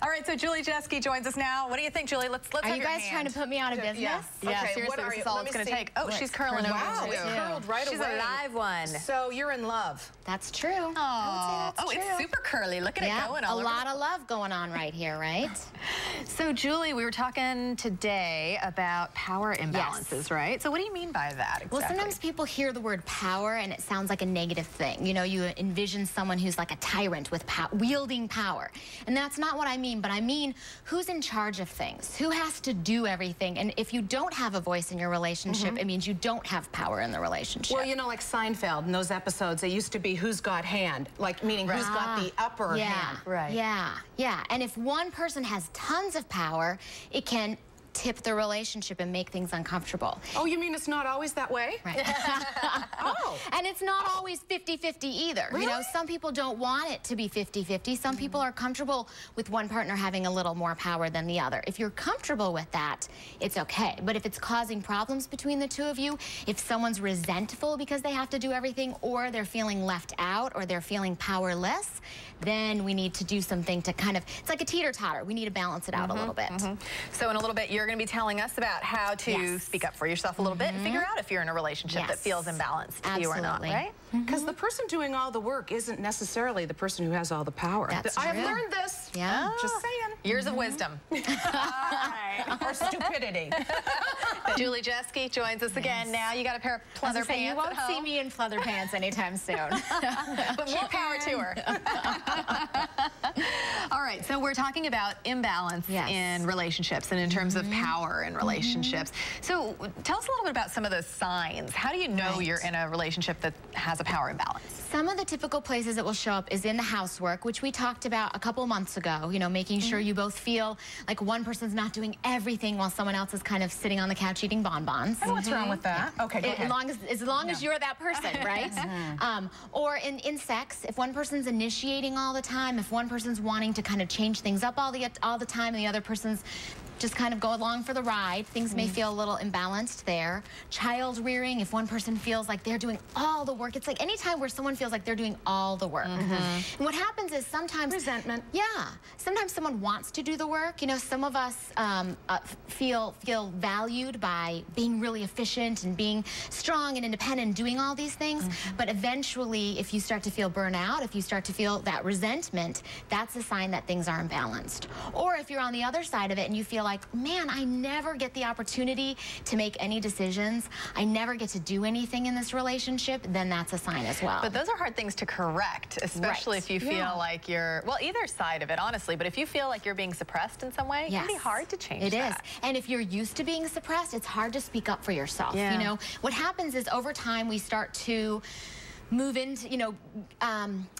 All right, so Julie Jeske joins us now. What do you think, Julie? Let's Are have you your guys hand. trying to put me out of business? Yeah, Okay, seriously, this is all it's going to take. Oh, she's curling over, wow, too. it curled right She's away. a live one. So you're in love. That's true. Oh, that's true. It's super curly. Look at it going all a over. lot of love going on right here, right? So, Julie, we were talking today about power imbalances, right? So what do you mean by that exactly? Well, sometimes people hear the word power and it sounds like a negative thing. You know, you envision someone who's like a tyrant with wielding power. And that's not what I mean, but I mean who's in charge of things, who has to do everything. And if you don't have a voice in your relationship, it means you don't have power in the relationship. Well, you know, like Seinfeld in those episodes, it used to be who's got hand, like meaning who's got the upper hand. Right. Yeah. And if one person has tons of power, it can tip the relationship and make things uncomfortable. Oh, you mean it's not always that way? Right. Oh. And it's not always 50-50 either. Really? You know, some people don't want it to be 50-50. Some people are comfortable with one partner having a little more power than the other. If you're comfortable with that, it's okay. But if it's causing problems between the two of you, if someone's resentful because they have to do everything, or they're feeling left out, or they're feeling powerless, then we need to do something to kind of, it's like a teeter-totter. We need to balance it out a little bit. So in a little bit, you're going to be telling us about how to speak up for yourself a little bit and figure out if you're in a relationship that feels imbalanced to you or not, right? Because the person doing all the work isn't necessarily the person who has all the power. That's I've true. learned this. Yeah. Just saying. Years of wisdom. Or stupidity. Julie Jeske joins us again. Now you got a pair of pleather pants. You won't at home. see me in pleather pants anytime soon. But more power to her. All right, so we're talking about imbalance in relationships and in terms of power in relationships. So tell us a little bit about some of those signs. How do you know you're in a relationship that has a power imbalance? Some of the typical places it will show up is in the housework, which we talked about a couple months ago. You know, making sure you both feel like one person's not doing everything while someone else is kind of sitting on the couch eating bonbons. And what's wrong with that? Okay, go ahead. As long as you're that person, right? Or in sex, if one person's initiating all the time, if one person's wanting to kind of change things up all the time, and the other person's just kind of go along for the ride, things may feel a little imbalanced there. Child rearing, if one person feels like they're doing all the work, it's like any time where someone feels like they're doing all the work. And what happens is sometimes resentment. Yeah, sometimes someone wants to do the work. You know, some of us feel valued by being really efficient and being strong and independent and doing all these things. But eventually, if you start to feel burnout, if you start to feel that resentment, that's a sign that things are imbalanced. Or if you're on the other side of it and you feel like, man, I never get the opportunity to make any decisions, I never get to do anything in this relationship, then that's a sign as well. But those are hard things to correct, especially if you feel like you're, well, either side of it, honestly, but if you feel like you're being suppressed in some way, it can be hard to change that. It is. And if you're used to being suppressed, it's hard to speak up for yourself. You know, what happens is over time we start to move into, you know,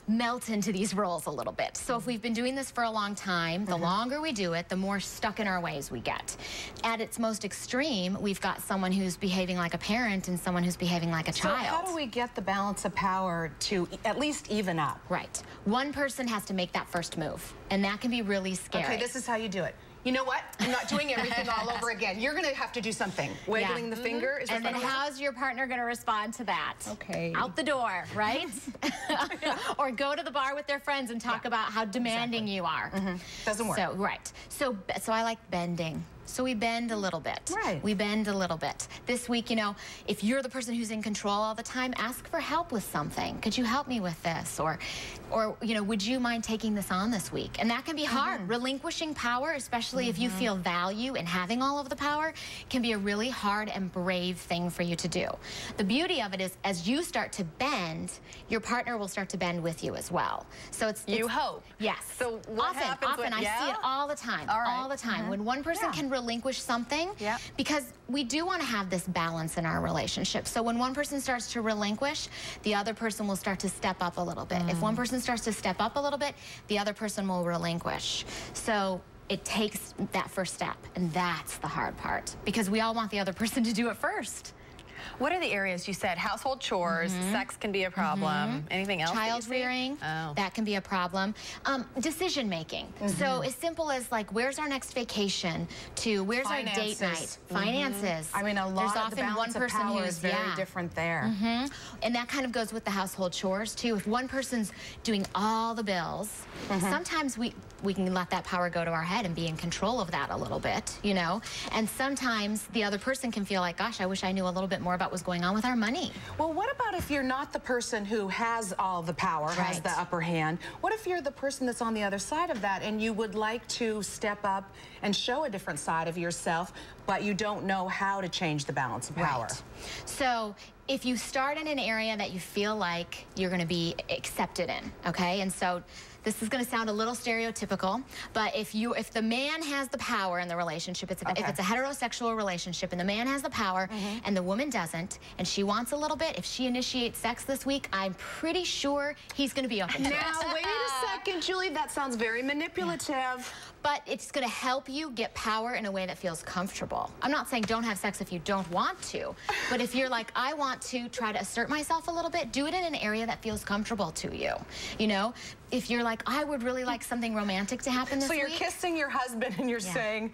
melt into these roles a little bit. So if we've been doing this for a long time, the longer we do it, the more stuck in our ways we get. At its most extreme, we've got someone who's behaving like a parent and someone who's behaving like a child. So how do we get the balance of power to at least even up? Right. One person has to make that first move, and that can be really scary. Okay, this is how you do it. You know what? I'm not doing everything all over again. You're going to have to do something. Wiggling the finger is. And then how's your partner going to respond to that? Okay. Out the door, right? Or go to the bar with their friends and talk about how demanding you are. Doesn't work. So I like bending. So we bend a little bit. Right. We bend a little bit. This week, you know, if you're the person who's in control all the time, ask for help with something. Could you help me with this? Or you know, would you mind taking this on this week? And that can be hard. Relinquishing power, especially if you feel value in having all of the power, can be a really hard and brave thing for you to do. The beauty of it is, as you start to bend, your partner will start to bend with you as well. So you hope. Yes. So what happens often I see it all the time. All the time. When one person can relinquish something, because we do want to have this balance in our relationship. So when one person starts to relinquish, the other person will start to step up a little bit. If one person starts to step up a little bit, the other person will relinquish. So it takes that first step, and that's the hard part, because we all want the other person to do it first. What are the areas you said? Household chores, sex can be a problem. Anything else? Child rearing, that can be a problem. Decision making. So as simple as like, where's our next vacation, to where's our date night? Finances. I mean, a lot There's of the often balance one person of power who's is very different there. And that kind of goes with the household chores too. If one person's doing all the bills, sometimes we can let that power go to our head and be in control of that a little bit, you know? And sometimes the other person can feel like, gosh, I wish I knew a little bit more about what's going on with our money. Well, what about if you're not the person who has all the power, has the upper hand? What if you're the person that's on the other side of that and you would like to step up and show a different side of yourself, but you don't know how to change the balance of power? So if you start in an area that you feel like you're going to be accepted in, okay? And so this is going to sound a little stereotypical, but if the man has the power in the relationship, if it's a heterosexual relationship and the man has the power and the woman doesn't, and she wants a little bit, if she initiates sex this week, I'm pretty sure he's going to be open to it. Now, wait a second, Julie, that sounds very manipulative. But it's going to help you get power in a way that feels comfortable. I'm not saying don't have sex if you don't want to, but if you're like, I want to try to assert myself a little bit, do it in an area that feels comfortable to you. You know, if you're like, I would really like something romantic to happen this week. So you're kissing your husband and you're saying,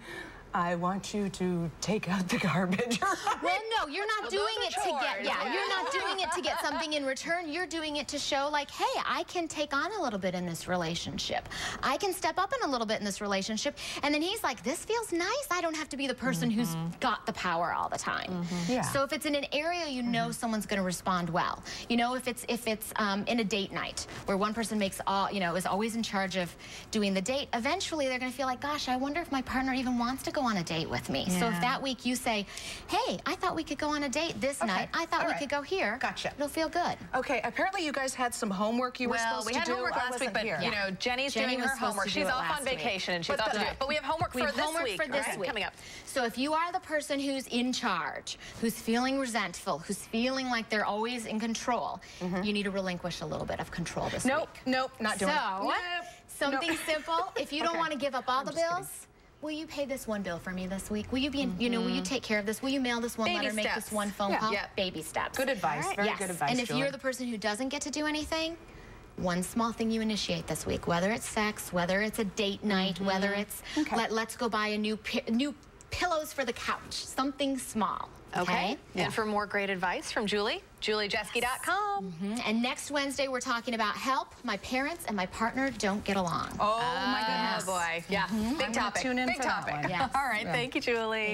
I want you to take out the garbage. Well, no, you're not doing it to get, you're not doing it to get something in return. You're doing it to show like, hey, I can take on a little bit in this relationship. I can step up in a little bit in this relationship. And then he's like, this feels nice. I don't have to be the person who's got the power all the time. So if it's in an area you know someone's going to respond well. You know, if it's in a date night where one person makes all, you know, is always in charge of doing the date, eventually they're going to feel like, gosh, I wonder if my partner even wants to go on a date with me. So if that week you say, hey, I thought we could go on a date this night. I thought we could go here. Gotcha. It'll feel good. Okay, apparently you guys had some homework you were supposed to do. Well, we had homework last week, but you know, Jenny's doing her homework. She's off on vacation and she's off to do it. But we have homework for this week, coming up. So if you are the person who's in charge, who's feeling resentful, who's feeling like they're always in control, you need to relinquish a little bit of control this week. Nope, not doing it. So, something simple. If you don't want to give up all the bills, will you pay this one bill for me this week? Will you be, you know, will you take care of this? Will you mail this one letter, make this one phone call? Baby steps. Good advice. Very good advice, And if you're the person who doesn't get to do anything, one small thing you initiate this week, whether it's sex, whether it's a date night, whether it's let's go buy a new pillows for the couch, something small. Okay. And for more great advice from Julie, juliejeske.com. And next Wednesday, we're talking about help. My parents and my partner don't get along. Oh, my goodness. Oh, boy. Yeah. Big topic. Tune in Big for topic. that one. All right. Thank you, Julie.